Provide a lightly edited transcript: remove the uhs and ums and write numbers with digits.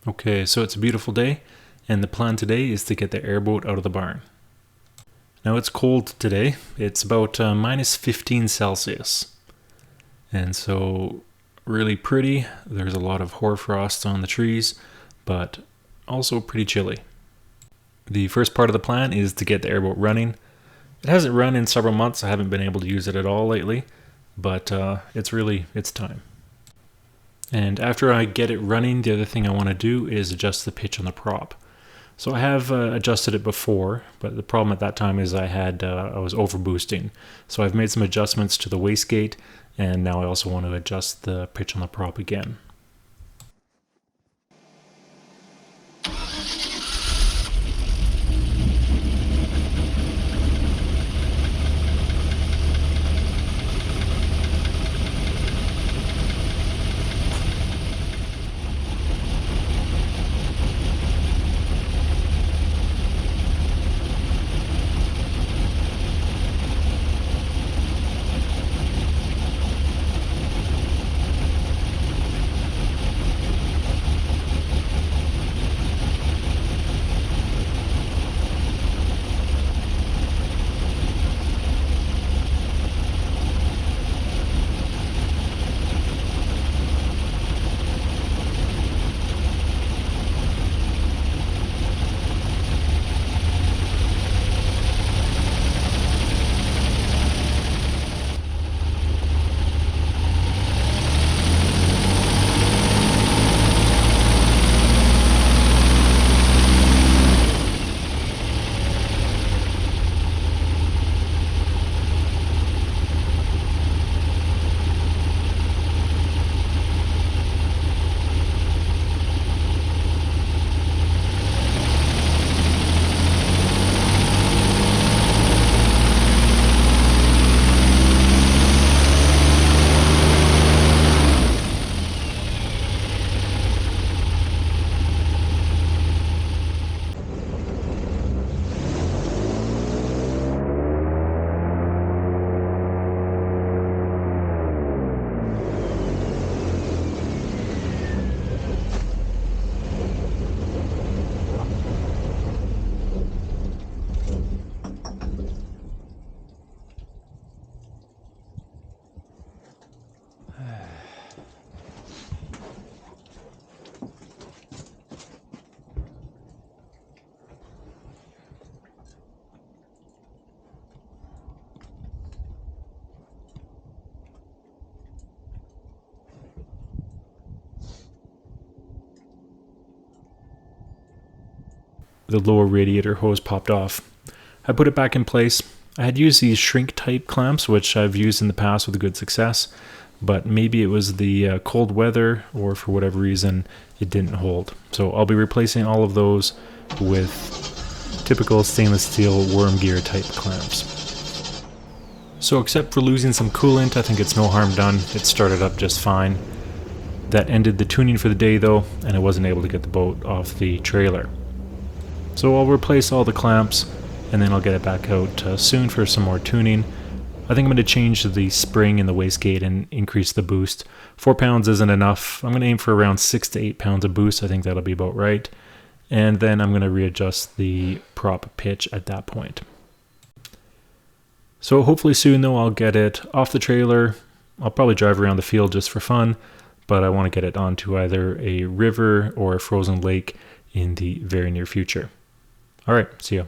Okay, so it's a beautiful day, and the plan today is to get the airboat out of the barn. Now it's cold today. It's about minus 15 Celsius. And so really pretty. There's a lot of hoarfrost on the trees, but also pretty chilly. The first part of the plan is to get the airboat running. It hasn't run in several months. I haven't been able to use it at all lately, but it's time. And after I get it running, the other thing I want to do is adjust the pitch on the prop. So I have adjusted it before, but the problem at that time is I was overboosting. So I've made some adjustments to the wastegate, and now I also want to adjust the pitch on the prop again. The lower radiator hose popped off. I put it back in place. I had used these shrink type clamps, which I've used in the past with good success, but maybe it was the cold weather or for whatever reason it didn't hold. So I'll be replacing all of those with typical stainless steel worm gear type clamps. So except for losing some coolant, I think it's no harm done. It started up just fine. That ended the tuning for the day though, and I wasn't able to get the boat off the trailer. So I'll replace all the clamps and then I'll get it back out soon for some more tuning. I think I'm going to change the spring in the wastegate and increase the boost. 4 pounds isn't enough. I'm going to aim for around 6 to 8 pounds of boost. I think that'll be about right. And then I'm going to readjust the prop pitch at that point. So hopefully soon though I'll get it off the trailer. I'll probably drive around the field just for fun, but I want to get it onto either a river or a frozen lake in the very near future. All right, see ya.